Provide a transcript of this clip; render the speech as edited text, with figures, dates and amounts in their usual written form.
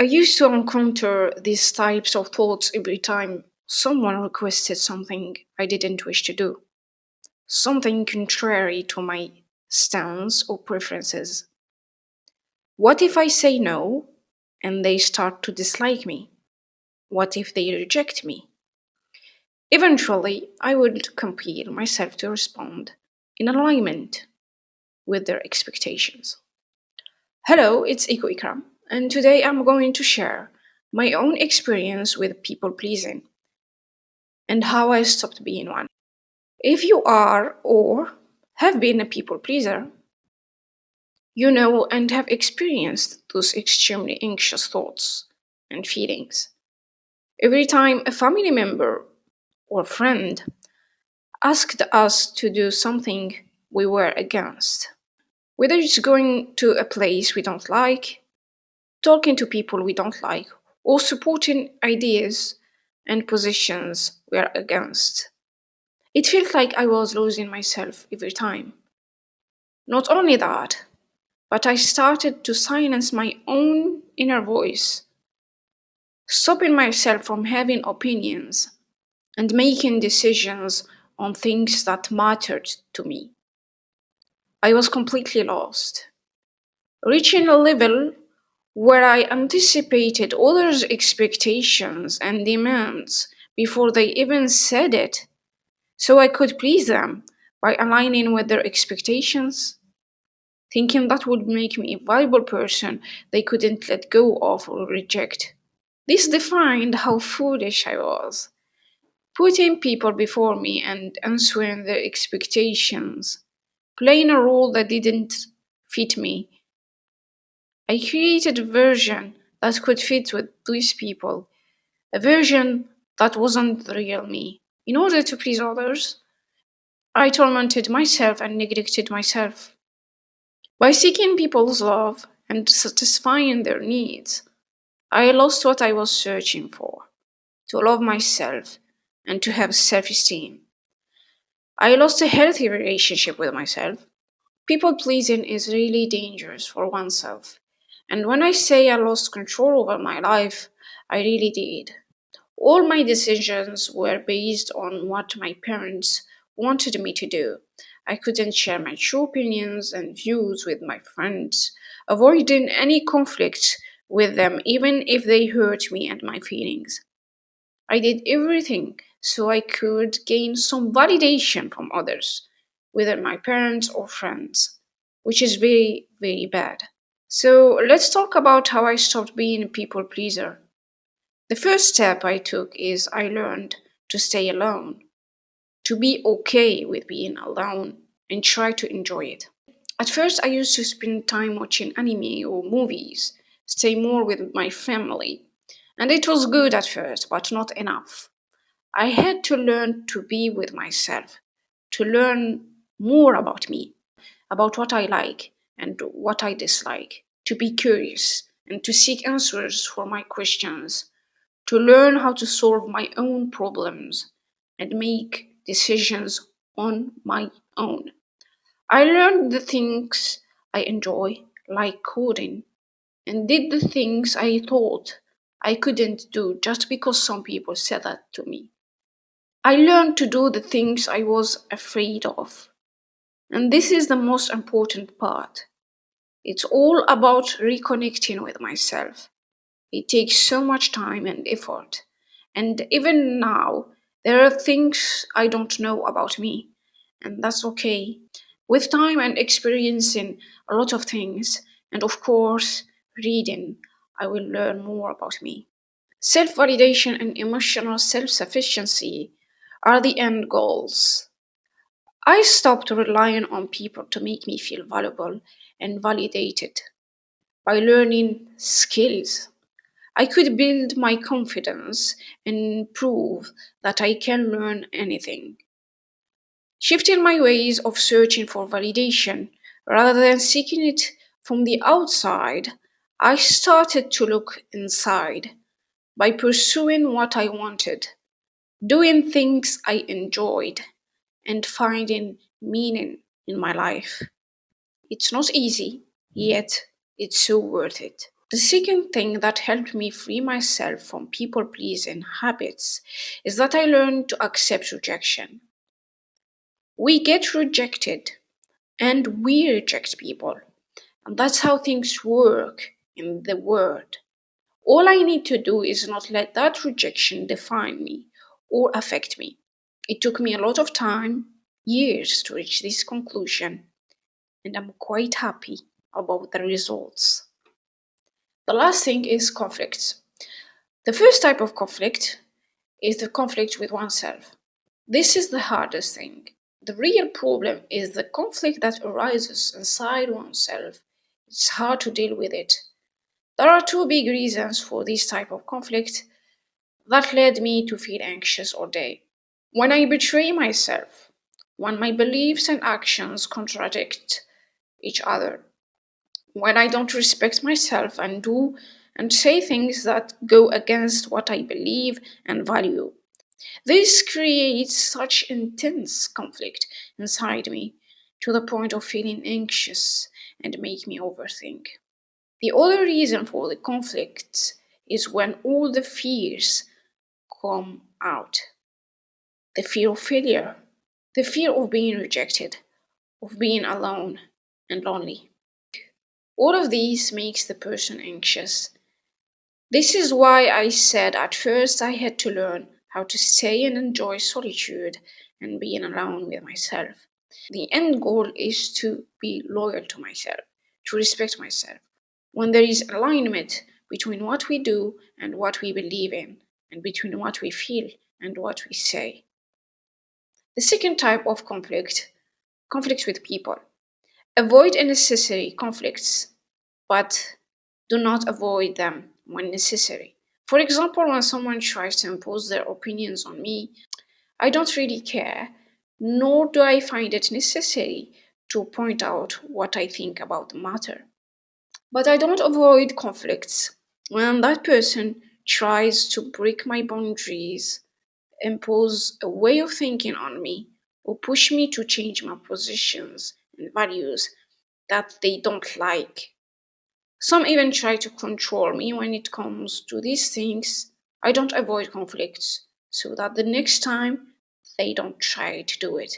I used to encounter these types of thoughts every time someone requested something I didn't wish to do, something contrary to my stance or preferences. What if I say no and they start to dislike me? What if they reject me? Eventually, I would compel myself to respond in alignment with their expectations. Hello, it's Iko Ikram, and today I'm going to share my own experience with people pleasing and how I stopped being one. If you are or have been a people pleaser, you know and have experienced those extremely anxious thoughts and feelings. Every time a family member or friend asked us to do something we were against, whether it's going to a place we don't like, talking to people we don't like, or supporting ideas and positions we're against. It felt like I was losing myself every time. Not only that, but I started to silence my own inner voice, stopping myself from having opinions and making decisions on things that mattered to me. I was completely lost, reaching a level where I anticipated others' expectations and demands before they even said it, so I could please them by aligning with their expectations, thinking that would make me a valuable person they couldn't let go of or reject. This defined how foolish I was, putting people before me and answering their expectations, playing a role that didn't fit me. I created a version that could fit with these people, a version that wasn't the real me. In order to please others, I tormented myself and neglected myself. By seeking people's love and satisfying their needs, I lost what I was searching for: to love myself and to have self esteem. I lost a healthy relationship with myself. People pleasing is really dangerous for oneself. And when I say I lost control over my life, I really did. All my decisions were based on what my parents wanted me to do. I couldn't share my true opinions and views with my friends, avoiding any conflict with them, even if they hurt me and my feelings. I did everything so I could gain some validation from others, whether my parents or friends, which is very, very bad. So let's talk about how I stopped being a people pleaser. The first step I took is I learned to stay alone, to be okay with being alone and try to enjoy it. At first, I used to spend time watching anime or movies, stay more with my family. And it was good at first, but not enough. I had to learn to be with myself, to learn more about me, about what I like and what I dislike, to be curious and to seek answers for my questions, to learn how to solve my own problems and make decisions on my own. I learned the things I enjoy, like coding, and did the things I thought I couldn't do just because some people said that to me. I learned to do the things I was afraid of. And this is the most important part. It's all about reconnecting with myself. It takes so much time and effort. And even now, there are things I don't know about me, and that's okay. With time and experiencing a lot of things, and of course, reading, I will learn more about me. Self validation and emotional self sufficiency are the end goals. I stopped relying on people to make me feel valuable and validated by learning skills. I could build my confidence and prove that I can learn anything. Shifting my ways of searching for validation rather than seeking it from the outside, I started to look inside by pursuing what I wanted, doing things I enjoyed, and finding meaning in my life. It's not easy, yet it's so worth it. The second thing that helped me free myself from people pleasing habits is that I learned to accept rejection. We get rejected and we reject people, and that's how things work in the world. All I need to do is not let that rejection define me or affect me. It took me a lot of time, years, to reach this conclusion, and I'm quite happy about the results. The last thing is conflicts. The first type of conflict is the conflict with oneself. This is the hardest thing. The real problem is the conflict that arises inside oneself. It's hard to deal with it. There are two big reasons for this type of conflict that led me to feel anxious all day. When I betray myself, when my beliefs and actions contradict each other, when I don't respect myself and do and say things that go against what I believe and value. This creates such intense conflict inside me to the point of feeling anxious and make me overthink. The other reason for the conflict is when all the fears come out. The fear of failure, the fear of being rejected, of being alone and lonely. All of these makes the person anxious. This is why I said at first I had to learn how to stay and enjoy solitude and being alone with myself. The end goal is to be loyal to myself, to respect myself. When there is alignment between what we do and what we believe in, and between what we feel and what we say. The second type of conflicts with people. Avoid unnecessary conflicts, but do not avoid them when necessary. For example, when someone tries to impose their opinions on me, I don't really care, nor do I find it necessary to point out what I think about the matter. But I don't avoid conflicts when that person tries to break my boundaries, impose a way of thinking on me, or push me to change my positions and values that they don't like. Some even try to control me when it comes to these things. I don't avoid conflicts so that the next time they don't try to do it.